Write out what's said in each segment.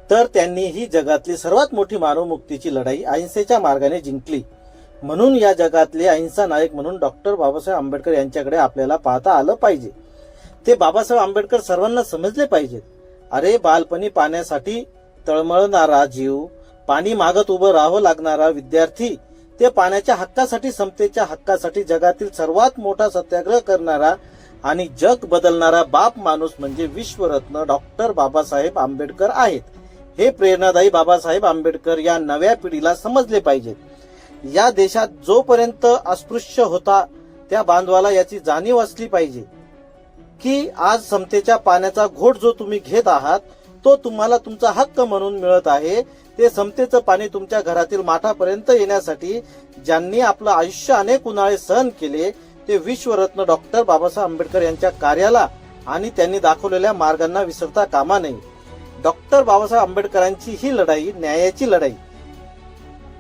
तर त्यांनी ही जगातली सर्वात मोठी मानवमुक्तीची लढाई अहिंसेच्या मार्गाने जिंकली. म्हणून या जगातले अहिंसा नायक म्हणून डॉक्टर बाबासाहेब आंबेडकर यांच्याकडे आपल्याला पाहता आलं पाहिजे. ते बाबासाहेब आंबेडकर सर्वांना समजले पाहिजेत. अरे बालपणी पाण्यासाठी तळमळणारा जीव, पाणी मागत उभं राहावं लागणारा विद्यार्थी, ते पाण्याच्या हक्कासाठी, समतेच्या हक्कासाठी जगातील सर्वात मोठा सत्याग्रह करणारा आणि जग बदलणारा बाप माणूस म्हणजे विश्वरत्न डॉक्टर बाबासाहेब आंबेडकर आहेत. हे प्रेरणादायी बाबासाहेब आंबेडकर या नव्या पिढीला समजले पाहिजेत. या देशात जोपर्यंत अस्पृश्य होता त्या बांधवाला याची जाणीव असली पाहिजे की आज समतेच्या पाण्याचा घोट जो तुम्ही घेत आहात तो तुम्हाला तुमचा हक्क म्हणून मिळत आहे. ते समतेचं पाणी तुमच्या घरातील माठापर्यंत येण्यासाठी ज्यांनी आपलं आयुष्य अनेक उन्हाळे सहन केले ते विश्वरत्न डॉक्टर बाबासाहेब आंबेडकर यांच्या कार्याला आणि त्यांनी दाखवलेल्या मार्गांना विसरता कामा नये. डॉक्टर बाबासाहेब आंबेडकरांची ही लढाई न्यायाची लढाई,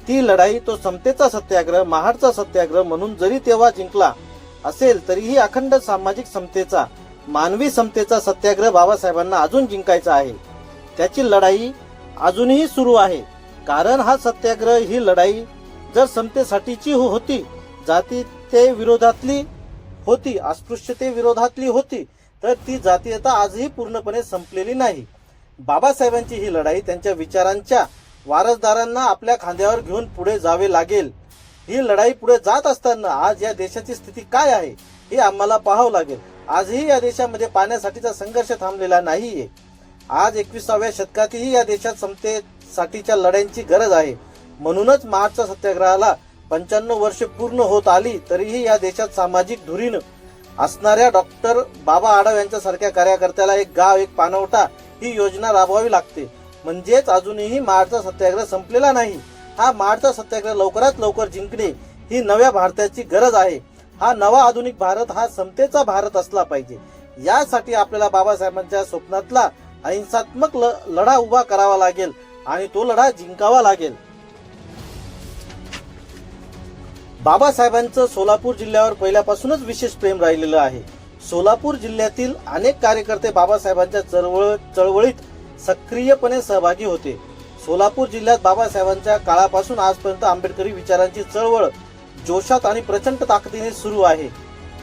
ती लढाई, तो समतेचा सत्याग्रह, महाडचा सत्याग्रह म्हणून जरी तेव्हा जिंकला असेल तरीही अखंड सामाजिक समतेचा, मानवी समतेचा सत्याग्रह बाबासाहेबांना अजून जिंकायचा आहे. त्याची लढाई अजूनही सुरू आहे. कारण हा सत्याग्रह, ही लढाई जर समतेसाठीची होती, जाती ते विरोधातली होती, अस्पृश्यते विरोधातली होती, तर ती जातीयता आजही पूर्णपणे संपलेली नाही. बाबासाहेबांची ही लढाई त्यांच्या विचारांच्या वारसदारांना आपल्या खांद्यावर घेऊन पुढे जावे लागेल. ही लढाई पुढे जात असताना आज या देशाची स्थिती काय आहे हे आम्हाला पाहावं लागेल. आजही या देशामध्ये पाण्यासाठीचा संघर्ष थांबलेला नाहीये. आज 21व्या शतकातही या देशात समतेसाठीच्या लढ्यांची गरज आहे. म्हणूनच महाडच्या सत्याग्रहाला 95 वर्षे पूर्ण होत आली तरीही या देशात सामाजिक धुरीण असणाऱ्या डॉक्टर बाबा आढाव यांच्यासारख्या कार्यकर्त्याला एक गाव एक पाणवठा ही योजना राबवावी लागते. म्हणजेच अजूनही महाडचा सत्याग्रह संपलेला नाही. हा महाडचा सत्याग्रह लवकरात लवकर जिंकणे ही नव्या भारताची गरज आहे. हा नवा आधुनिक भारत हा समतेचा भारत असला पाहिजे. यासाठी आपल्याला बाबासाहेबांच्या स्वप्नातला अहिंसात्मक लढा उभा करावा लागेल आणि तो लढा जिंकावा लागेल. बाबासाहेबांचं सोलापूर जिल्ह्यावर पहिल्यापासूनच विशेष प्रेम राहिलेलं आहे. सोलापूर जिल्ह्यातील अनेक कार्यकर्ते बाबासाहेबांच्या चळवळीत सक्रियपणे सहभागी होते. सोलापूर जिल्ह्यात बाबासाहेबांच्या काळापासून आजपर्यंत आंबेडकरी विचारांची चळवळ जोशात आणि प्रचंड ताकदीने सुरू आहे.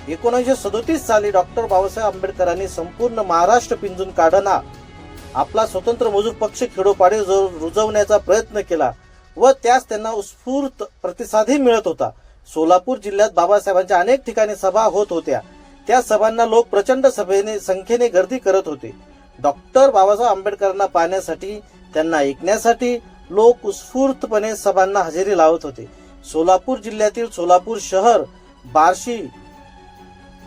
1937 साली डॉक्टर बाबासाहेब आंबेडकरांनी संपूर्ण महाराष्ट्र पिंजून काढणा आपला स्वतंत्र मजूर पक्ष खेडोपाडी रुजवण्याचा प्रयत्न केला व त्यास त्यांना उत्स्फूर्त प्रतिसादही मिळत होता. सोलापूर जिल्ह्यात बाबासाहेबांच्या अनेक ठिकाणी सभा होत होत्या. त्या सभांना लोक प्रचंड संख्येने गर्दी करत होते. डॉक्टर बाबासाहेब आंबेडकरांना पाहण्यासाठी, त्यांना ऐकण्यासाठी लोक उत्स्फूर्तपणे सभांना हजेरी लावत होते. सोलापूर जिल्ह्यातील सोलापूर शहर, बार्शी,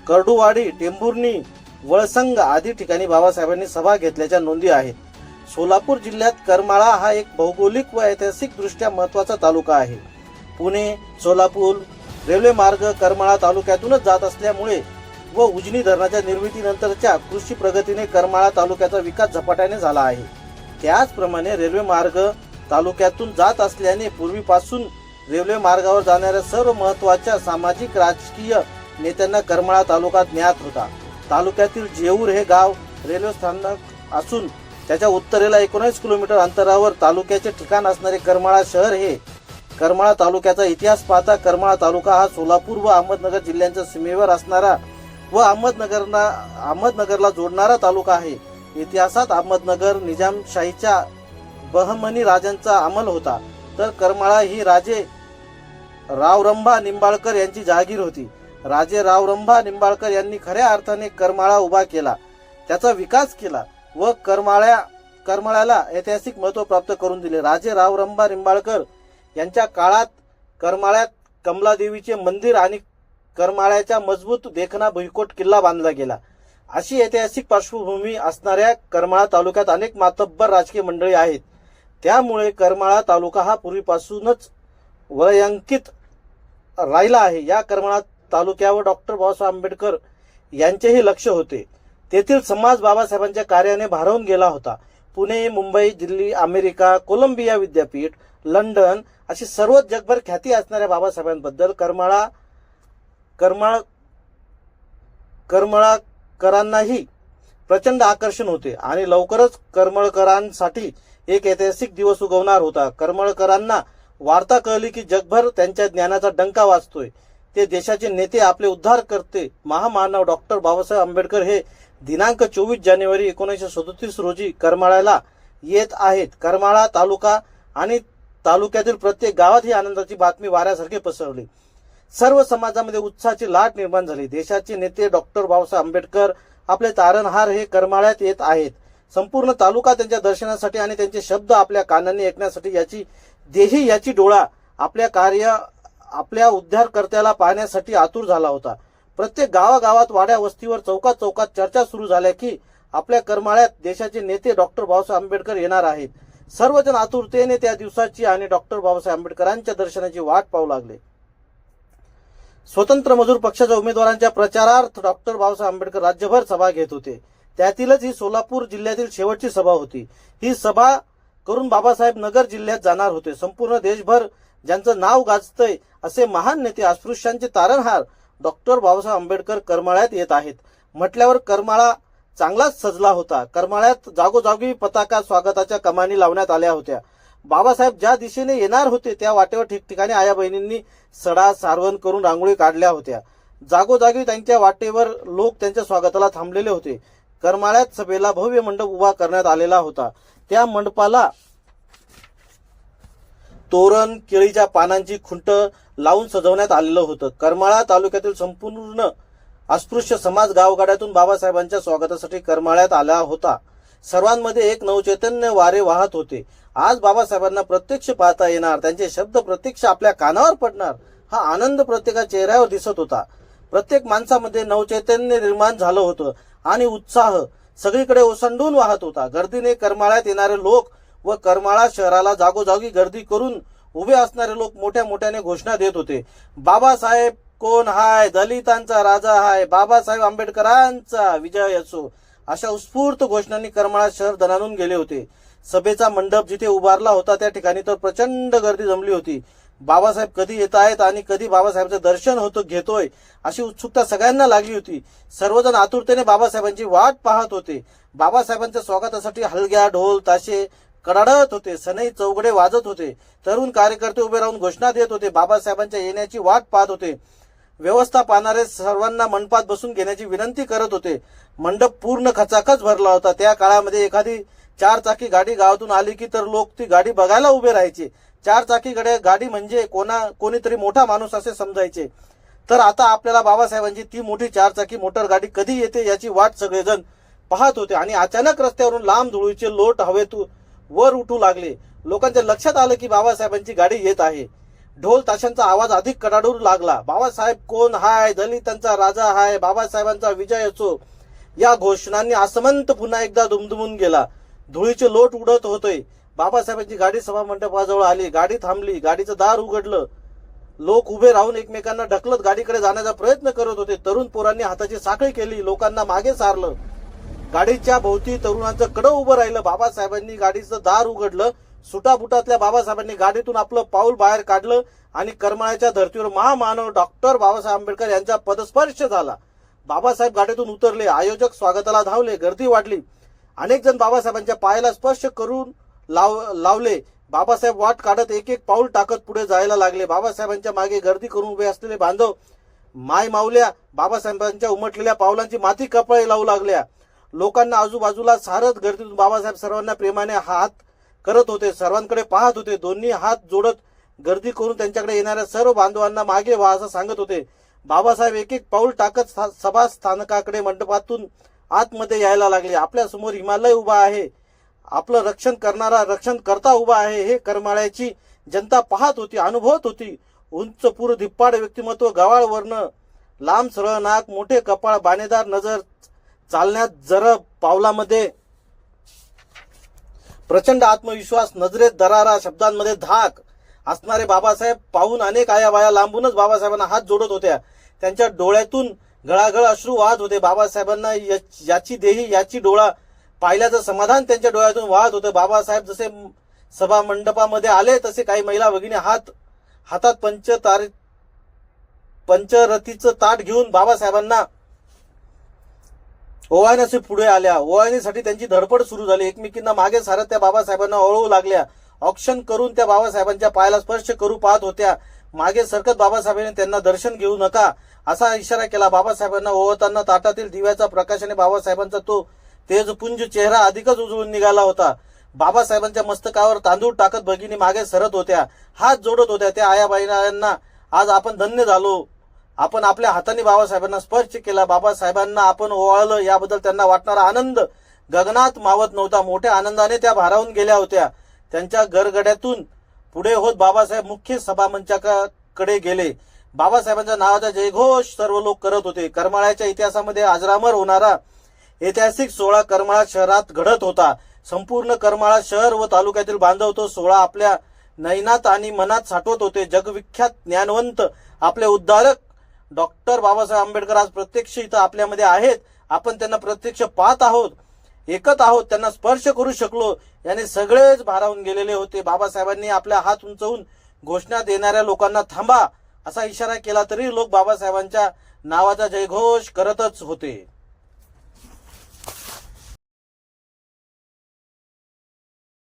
कर्डुवाडी, टेंभुर्णी, वळसंग आदी ठिकाणी बाबासाहेबांनी सभा घेतल्याच्या नोंदी आहेत. सोलापूर जिल्ह्यात करमाळा हा एक भौगोलिक व ऐतिहासिक दृष्ट्या महत्वाचा तालुका आहे. पुणे सोलापूर रेल्वे मार्ग करमाळा तालुक्यातूनच जात असल्यामुळे व उजनी धरणाच्या निर्मितीनंतरच्या कृषी प्रगतीने करमाळा तालुक्याचा विकास झपाट्याने झाला आहे. त्याचप्रमाणे रेल्वे मार्ग तालुक्यातून जात असल्याने पूर्वीपासून रेल्वे मार्गावर जाणाऱ्या सर्व महत्वाच्या सामाजिक राजकीय नेत्यांना करमाळा तालुका ज्ञात होता. तालुक्यातील जेऊर हे गाव रेल्वे स्थानक असून त्याच्या उत्तरेला 19 किलोमीटर अंतरावर तालुक्याचे ठिकाण असणारे करमाळा शहर हे. करमाळा तालुक्याचा इतिहास पाहता करमाळा तालुका हा सोलापूर व अहमदनगर जिल्ह्यांच्या सीमेवर असणारा व अहमदनगरला जोडणारा तालुका आहे. इतिहासात अहमदनगर निजामशाहीच्या बहमनी राजांचा अंमल होता, तर करमाळा ही राजे रावरंभा निंबाळकर यांची जहागीर होती. राजे रावरंभा निंबाळकर यांनी खऱ्या अर्थाने करमाळा उभा केला, त्याचा विकास केला व करमाळ्याला ऐतिहासिक महत्त्व प्राप्त करून दिले. राजे रावरंभा निंबाळकर यांच्या काळात करमाळ्यात कमलादेवीचे मंदिर आणि करमाळ्याच्या मजबूत देखणा भुईकोट किल्ला बांधला गेला. अशी ऐतिहासिक पार्श्वभूमी असणाऱ्या करमाळा तालुक्यात अनेक मातब्बर राजकीय मंडळी आहेत. त्यामुळे करमाळा तालुका हा पूर्वीपासूनच वलयांकित राहिला आहे. या करमाळा तालुक्यावर डॉक्टर बाबासाहेब आंबेडकर यांचेही लक्ष होते. तेथील समाज बाबासाहेबांच्या कार्याने भारावून गेला होता. पुणे, मुंबई, दिल्ली, अमेरिका, कोलंबिया विद्यापीठ, लंडन अशी सर्व जगभर ख्याती असणाऱ्या बाबासाहेबांबद्दल करमाळकरांनाही प्रचंड आकर्षण होते आणि लवकरच करमळकरांसाठी एक ऐतिहासिक दिवस उगवणार होता. करमळकरांना वार्ता कळली की जगभर त्यांच्या ज्ञानाचा डंका वाजतोय. ते देशाचे नेते, आपले उद्धार करते महामानव डॉक्टर बाबासाहेब आंबेडकर हे दिनांक 24 जानेवारी 1937 रोजी करमाळ्याला येत आहेत. करमाळा तालुका आणि तालुक्यातील प्रत्येक गावात ही आनंदाची बातमी वाऱ्यासारखी पसरली. सर्व समाजामध्ये उत्साहाची लाट निर्माण झाली. देशाचे नेते डॉक्टर बाबासाहेब आंबेडकर आपले तारणहार हे करमाळ्यात येत आहेत. संपूर्ण तालुका त्यांच्या दर्शनासाठी आणि त्यांचे शब्द आपल्या कानांनी ऐकण्यासाठी याची डोळा आपल्या उद्धारकर्त्याला पाहण्यासाठी आतुर झाला होता. प्रत्येक गावागावात, वाड्या वस्तीवर, चौकात चौकात चर्चा सुरू झाल्या की आपल्या करमाळ्यात देशाचे नेते डॉक्टर बाबासाहेब आंबेडकर येणार आहेत. सर्वजण आतुरतेने त्या दिवसाची आणि डॉक्टर बाबासाहेब आंबेडकरांच्या दर्शनाची वाट पाहू लागले. स्वतंत्र मजूर पक्षाच्या उमेदवारांच्या प्रचारार्थ डॉक्टर बाबासाहेब आंबेडकर राज्यभर सभा घेत होते. त्यातीलच ही सोलापूर जिल्ह्यातील शेवटची सभा होती. ही सभा करून बाबासाहेब नगर जिल्ह्यात जाणार होते. संपूर्ण देशभर ज्यांचं नाव गाजतंय असे महान नेते, अस्पृश्यांचे तारणहार डॉक्टर बाबासाहेब आंबेडकर करमाळ्यात येत आहेत म्हटल्यावर करमाळा चांगलाच सजला होता. करमाळ्यात जागोजागी पताका, स्वागताच्या कमानी लावण्यात आल्या होत्या. बाबासाहेब ज्या दिशेने येणार होते त्या वाटेवर ठिकठिकाणी आया बहिणींनी सडा सारवण करून रांगोळी काढल्या होत्या. जागोजागी त्यांच्या वाटेवर लोक त्यांच्या स्वागताला थांबलेले होते. करमाळ्यात सभेला भव्य मंडप उभा करण्यात आलेला होता. त्या मंडपाला तोरण, केळीच्या पानांची खुंट लावून सजवण्यात आलेलं होतं. करमाळा तालुक्यातील संपूर्ण अस्पृश्य समाज गावगाड्यातून बाबासाहेबांच्या स्वागतासाठी करमाळ्यात आला होता. सर्वांमध्ये एक नवचैतन्य वारे वाहत होते. आज बाबासाहेबांना प्रत्यक्ष पाहता येणार, त्यांचे शब्द प्रत्यक्ष आपल्या कानावर पडणार, हा आनंद प्रत्येका चेहऱ्यावर दिसत होता. प्रत्येक माणसामध्ये नवचैतन्य निर्माण झालं होतं आणि उत्साह सगळीकडे ओसंडून वाहत होता. गर्दीने करमाळ्यात येणारे लोक व करमाळा शहराला जागोजागी गर्दी करून उभे असणारे लोक मोठ्या मोठ्याने घोषणा देत होते. बाबासाहेब कोण हाय, दलितांचा राजा हाय, बाबासाहेब आंबेडकरांचा विजय असो, अशा उत्स्फूर्त घोषणांनी करमाळा शहर दणाणून गेले होते. सभेचा मंडप जिथे उभारला होता त्या ठिकाणी तर प्रचंड गर्दी जमली होती. बाबासाहेब कधी येत आहेत आणि कधी बाबासाहेबांचं दर्शन घेतोय अशी उत्सुकता सगळ्यांना लागली होती. सर्वजण आतुरतेने बाबासाहेबांची वाट पाहत होते. बाबासाहेबांच्या स्वागतासाठी हलग्या, ढोल, ताशे कडाडत होते. सनई चौघडे वाजत होते. तरुण कार्यकर्ते उभे राहून घोषणा देत होते. बाबासाहेबांच्या येण्याची वाट पाहत होते. व्यवस्था पाहणारे सर्वांना मंडपात बसून घेण्याची विनंती करत होते. मंडप पूर्ण खचाखच भरला होता. त्या काळामध्ये एखादी 4 चाकी गाडी गावातून आली की तर लोक ती गाडी बघायला उभे राहायचे. 4 चाकी गाडी म्हणजे कोणीतरी मोठा माणूस असे समजायचे. तर आता आपल्याला बाबासाहेबांची ती मोठी 4 चाकी मोटर गाडी कधी येते याची वाट सगळेजण पाहत होते. आणि अचानक रस्त्यावरून लांब धुळीचे लोट हवेतून वर उठू लागले. लोकांच्या लक्षात आलं की बाबासाहेबांची गाडी येत आहे. ढोल ताशांचा आवाज अधिक कडाडू लागला. बाबासाहेब कोण हाय, दलितांचा राजा हाय, बाबासाहेबांचा विजय असो, या घोषणांनी आसमंत पुन्हा एकदा दुमदुमून गेला. धुळीचे लोट उडत होते. बाबासाहेबांची गाडी सभा मंडपाजवळ आली. गाडी थांबली. गाडीचं दार उघडलं. लोक उभे राहून एकमेकांना ढकलत गाडीकडे जाण्याचा प्रयत्न करत होते. तरुण पोरांनी हाताची साखळी केली. लोकांना मागे सारलं. गाडीच्या भोवती तरुणांचं कडं उभं राहिलं. बाबासाहेबांनी गाडीचं दार उघडलं. सुटाबुटातल्या बाबासाहेबांनी गाडीतून आपलं पाऊल बाहेर काढलं आणि करमाळ्याच्या धर्तीवर महामानव डॉक्टर बाबासाहेब आंबेडकर यांचा पदस्पर्श झाला. बाबासाहेब गाडीतून उतरले. आयोजक स्वागताला धावले. गर्दी वाढली. अनेक जण बाबासाहेबांच्या पायाला स्पर्श करून लावले. बाबासाहेब वाट काढत एक एक पाऊल टाकत पुढे जायला लागले. बाबासाहेबांच्या मागे गर्दी करून उभे असलेले बांधव, माय माऊल्या बाबासाहेबांच्या उमटलेल्या पावलांची माती कपाळी लावू लागल्या. लोकांना आजूबाजूला सारत गर्दीतून बाबासाहेब सर्वांना प्रेमाने हात करत होते. सर्वांकडे पाहत होते. दोन्ही हात जोडत गर्दी करून त्यांच्याकडे येणाऱ्या सर्व बांधवांना मागे व्हा असं सांगत होते. बाबासाहेब एक एक पाऊल टाकत सभा स्थानकाकडे मंडपातून आतमध्ये यायला लागले. आपल्या समोर हिमालय उभा आहे. आपलं रक्षण करणारा रक्षणकर्ता उभा आहे. हे करमाळ्याची जनता पाहत होती, अनुभवत होती. उंच पुर, धिप्पाड व्यक्तिमत्व, गवाळ वर्ण, लांब सरळ नाक, मोठे कपाळ, बाणेदार नजर, चालण्यात जरब, पावलामध्ये प्रचंड आत्मविश्वास, नजरेत दरारा, शब्दांमध्ये धाक असणारे बाबासाहेब पाहून अनेक आयाबाया लांबूनच बाबासाहेबांना हात जोडत होत्या. त्यांच्या डोळ्यातून घळाघळ अश्रू वाहत होते. बाबासाहेबांना याची देही याची डोळा पाहिल्याचं समाधान त्यांच्या डोळ्यातून वाहत होतं. बाबासाहेब जसे सभा मंडपामध्ये आले तसे काही महिला भगिनी हातात पंचरथीचं ताट घेऊन बाबासाहेबांना ओवाळण्याचे पुढे आल्या. ओवाळणीसाठी त्यांची धडपड सुरू झाली. एकमेकींना मागे सारत त्या बाबासाहेबांना ओळवू लागल्या. औक्षण करून त्या बाबासाहेबांच्या पायाला स्पर्श करू पाहत होत्या. मागे सरकत बाबासाहेबांनी त्यांना दर्शन घेऊ नका असा इशारा केला. बाबासाहेबांना ओवताना ताटातील दिव्याचा प्रकाशाने बाबासाहेबांचा तो तेजपुंज चेहरा अधिकच उजळून निघाला होता. बाबासाहेबांच्या मस्तकावर तांदूळ टाकत भगिनी मागे सरत होत्या, हात जोडत होत्या. त्या आयाबाईंना आज आपण धन्य झालो, आपण आपल्या हाताने बाबासाहेबांना स्पर्श केला, बाबासाहेबांना आपण ओवाळलं, याबद्दल त्यांना वाटणारा आनंद गगनात मावत नव्हता. मोठ्या आनंदाने त्या भारावून गेल्या होत्या. त्यांच्या गरगड्यातून पुढे होत बाबासाहेब मुख्य सभामंचाकडे गेले. बाबासाहेबांच्या नावाचा जयघोष सर्व लोक करत होते. करमाळ्याच्या इतिहासामध्ये अजरामर होणारा ऐतिहासिक सोहळा करमाळा शहरात घडत होता. संपूर्ण करमाळा शहर व तालुक्यातील बांधव तो सोहळा आपल्या नयनात आणि मनात साठवत होते. जगविख्यात ज्ञानवंत आपले उद्धारक डॉक्टर बाबासाहेब आंबेडकर आज प्रत्यक्ष इथं आपल्यामध्ये आहेत. आपण त्यांना प्रत्यक्ष पाहत आहोत, ऐकत आहोत, त्यांना स्पर्श करू शकलो. याने सगळेच भारावून गेलेले होते. बाबासाहेबांनी आपल्या हात उंचवून घोषणा देणाऱ्या लोकांना थांबा असा इशारा केला तरी लोक बाबासाहेबांच्या नावाचा जयघोष करतच होते.